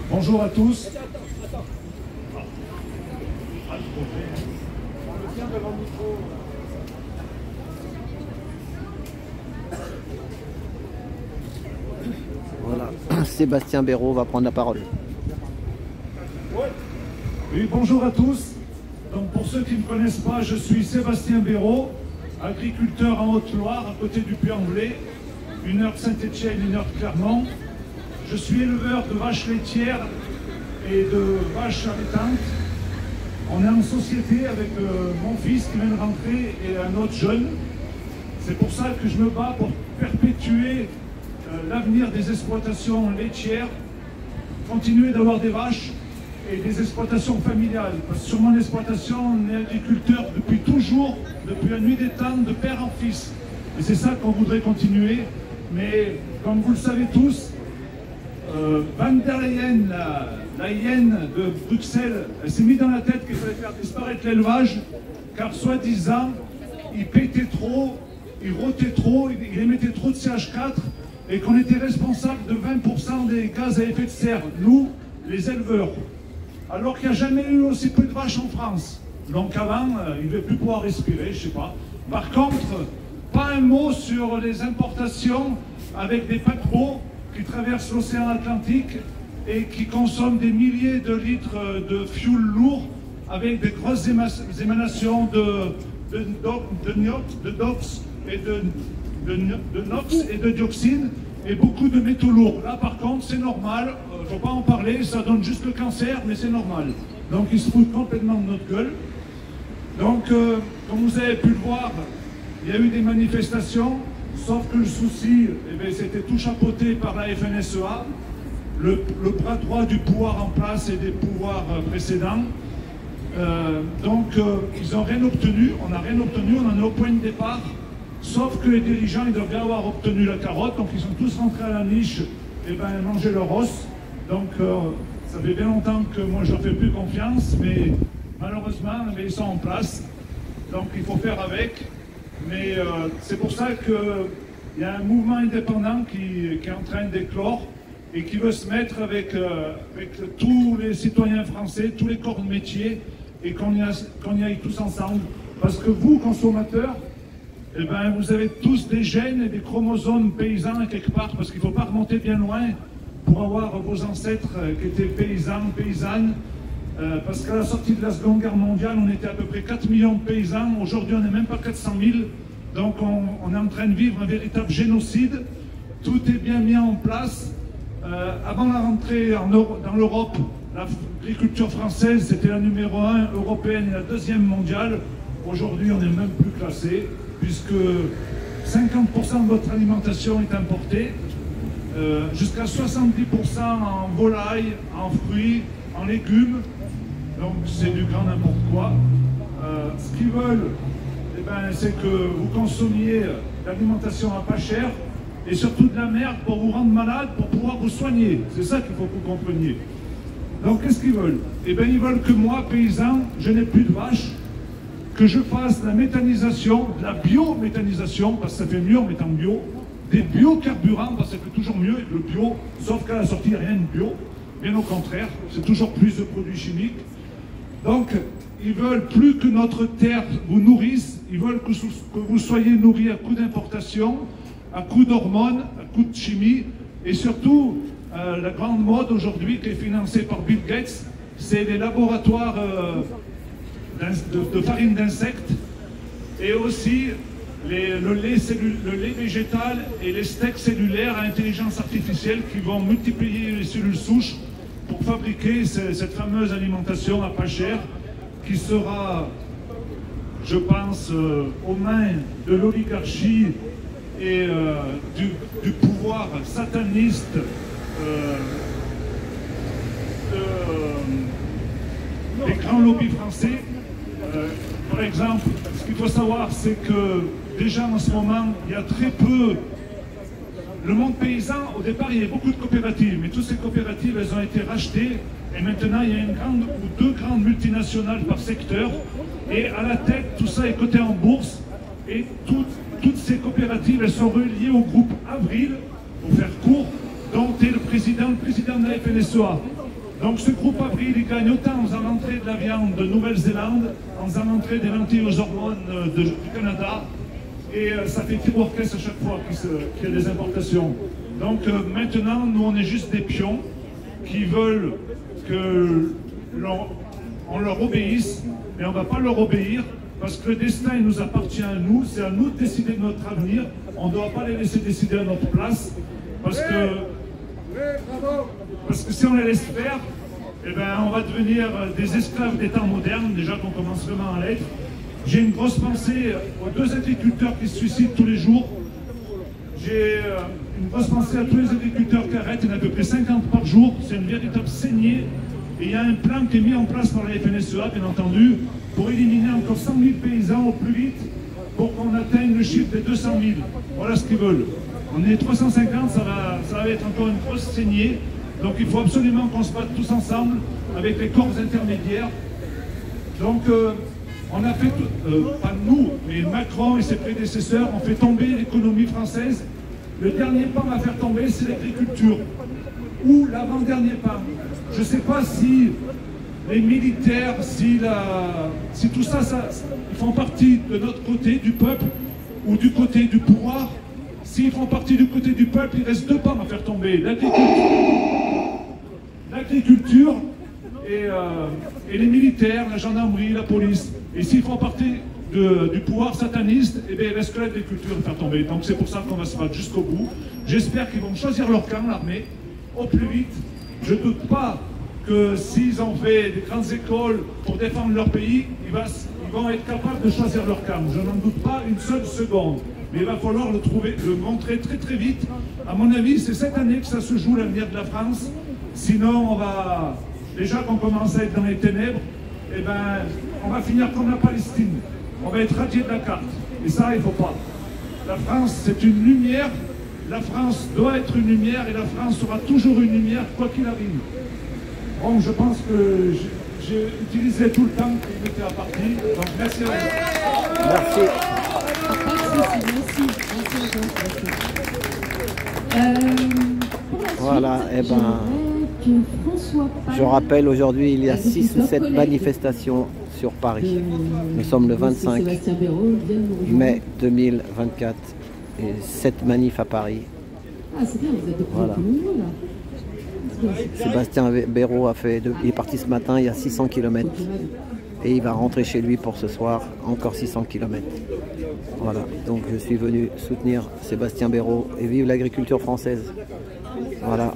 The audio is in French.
Bonjour à tous. Voilà, Sébastien Béraud va prendre la parole. Oui, bonjour à tous. Donc pour ceux qui ne me connaissent pas, je suis Sébastien Béraud, agriculteur en Haute-Loire, à côté du Puy-en-Velay, 1 heure de Saint-Étienne, 1 heure de Clermont. Je suis éleveur de vaches laitières et de vaches allaitantes. On est en société avec mon fils qui vient de rentrer et un autre jeune. C'est pour ça que je me bats pour perpétuer l'avenir des exploitations laitières, continuer d'avoir des vaches et des exploitations familiales. Parce que sur mon exploitation, on est agriculteur depuis toujours, depuis la nuit des temps, de père en fils. Et c'est ça qu'on voudrait continuer. Mais comme vous le savez tous, Van der Leyen, la hyène de Bruxelles, elle s'est mise dans la tête qu'il fallait faire disparaître l'élevage, car soi-disant, il pétait trop, il rotait trop, il émettait trop de CH4, et qu'on était responsable de 20% des gaz à effet de serre, nous, les éleveurs. Alors qu'il n'y a jamais eu aussi peu de vaches en France. Donc avant, il ne devait plus pouvoir respirer, je ne sais pas. Par contre, pas un mot sur les importations avec des paquebots qui traversent l'océan Atlantique et qui consomment des milliers de litres de fioul lourd avec des grosses émanations de NOx et de NOx et de dioxine et beaucoup de métaux lourds. Là par contre c'est normal, il ne faut pas en parler, ça donne juste le cancer, mais c'est normal. Donc ils se foutent complètement de notre gueule. Donc comme vous avez pu le voir, il y a eu des manifestations, sauf que le souci, c'était tout chapeauté par la FNSEA, le bras droit du pouvoir en place et des pouvoirs précédents. Donc ils n'ont rien obtenu, on n'a rien obtenu, on en est au point de départ, sauf que les dirigeants, ils doivent bien avoir obtenu la carotte, donc ils sont tous rentrés à la niche et manger leur os. Donc ça fait bien longtemps que moi je leur fais plus confiance, mais malheureusement ils sont en place, donc il faut faire avec. Mais c'est pour ça qu'il y a un mouvement indépendant qui est en train d'éclore et qui veut se mettre avec tous les citoyens français, tous les corps de métier, et qu'on y aille tous ensemble. Parce que vous, consommateurs, vous avez tous des gènes et des chromosomes paysans quelque part, parce qu'il ne faut pas remonter bien loin pour avoir vos ancêtres qui étaient paysans, paysannes. Parce qu'à la sortie de la Seconde Guerre mondiale, on était à peu près 4 millions de paysans. Aujourd'hui, on n'est même pas 400 000. Donc, on est en train de vivre un véritable génocide. Tout est bien mis en place. Avant la rentrée dans l'Europe, l'agriculture française, c'était la numéro 1 européenne et la 2e mondiale. Aujourd'hui, on n'est même plus classé, puisque 50% de votre alimentation est importée, jusqu'à 70% en volaille, en fruits, en légumes. Donc c'est du grand n'importe quoi. Ce qu'ils veulent, c'est que vous consommiez l'alimentation à pas cher et surtout de la merde pour vous rendre malade, pour pouvoir vous soigner. C'est ça qu'il faut que vous compreniez. Donc qu'est-ce qu'ils veulent? Ils veulent que moi, paysan, je n'ai plus de vaches, que je fasse de la méthanisation, de la biométhanisation, parce que ça fait mieux en mettant bio, des biocarburants, parce que ça fait toujours mieux le bio, sauf qu'à la sortie, il n'y a rien de bio. Bien au contraire, c'est toujours plus de produits chimiques. Donc, ils veulent plus que notre terre vous nourrisse, ils veulent que vous soyez nourris à coup d'importation, à coup d'hormones, à coup de chimie, et surtout, la grande mode aujourd'hui qui est financée par Bill Gates, c'est les laboratoires de farine d'insectes, et aussi le lait végétal et les steaks cellulaires à intelligence artificielle qui vont multiplier les cellules souches pour fabriquer cette fameuse alimentation à pas cher qui sera, je pense, aux mains de l'oligarchie et du pouvoir sataniste des grands lobbies français. Par exemple, ce qu'il faut savoir, c'est que déjà en ce moment, il y a très peu... Le monde paysan, au départ, il y avait beaucoup de coopératives, mais toutes ces coopératives, elles ont été rachetées, et maintenant, il y a une grande ou deux grandes multinationales par secteur, et à la tête, tout ça est coté en bourse, et toutes ces coopératives, elles sont reliées au groupe Avril, pour faire court, dont est le président de la FNSEA. Donc ce groupe Avril, il gagne autant en faisant l'entrée de la viande de Nouvelle-Zélande, en faisant l'entrée des lentilles aux hormones du Canada, et ça fait tir orchestre à chaque fois qu'il y a des importations. Donc maintenant, nous on est juste des pions qui veulent que on leur obéisse, mais on ne va pas leur obéir, parce que le destin il nous appartient à nous, c'est à nous de décider de notre avenir, on ne doit pas les laisser décider à notre place, parce que si on les laisse faire, eh ben, on va devenir des esclaves des temps modernes, déjà qu'on commence vraiment à l'être. J'ai une grosse pensée aux 2 agriculteurs qui se suicident tous les jours. J'ai une grosse pensée à tous les agriculteurs qui arrêtent, il y en a à peu près 50 par jour, c'est une véritable saignée. Et il y a un plan qui est mis en place par la FNSEA, bien entendu, pour éliminer encore 100 000 paysans au plus vite, pour qu'on atteigne le chiffre des 200 000. Voilà ce qu'ils veulent. On est 350, ça va être encore une grosse saignée. Donc il faut absolument qu'on se batte tous ensemble avec les corps intermédiaires. Donc on a fait, pas nous, mais Macron et ses prédécesseurs ont fait tomber l'économie française. Le dernier pan à faire tomber, c'est l'agriculture. Ou l'avant-dernier pan. Je ne sais pas si les militaires, si tout ça, ils font partie de notre côté, du peuple, ou du côté du pouvoir. S'ils font partie du côté du peuple, il reste 2 pans à faire tomber. L'agriculture et les militaires, la gendarmerie, la police. Et s'ils font partie du pouvoir sataniste, eh bien, il reste que l'agriculture à faire tomber. Donc c'est pour ça qu'on va se battre jusqu'au bout. J'espère qu'ils vont choisir leur camp, l'armée, au plus vite. Je ne doute pas que s'ils ont fait des grandes écoles pour défendre leur pays, ils vont être capables de choisir leur camp. Je n'en doute pas une seule seconde. Mais il va falloir le montrer très très vite. À mon avis, c'est cette année que ça se joue l'avenir de la France. Sinon, déjà qu'on commence à être dans les ténèbres, eh ben, on va finir comme la Palestine. On va être radié de la carte. Et ça, il ne faut pas. La France, c'est une lumière. La France doit être une lumière et la France sera toujours une lumière, quoi qu'il arrive. Bon, je pense que j'ai utilisé tout le temps qui m'était apparti. Donc, merci à vous. Merci. Voilà, et ben, je rappelle, aujourd'hui il y a 6 ou 7 manifestations sur Paris. Nous sommes le 25 mai 2024 et 7 manifs à Paris. Voilà. Sébastien Béraud il est parti ce matin, il y a 600 km. Et il va rentrer chez lui pour ce soir, encore 600 km. Voilà, donc je suis venu soutenir Sébastien Béraud et vive l'agriculture française. Voilà.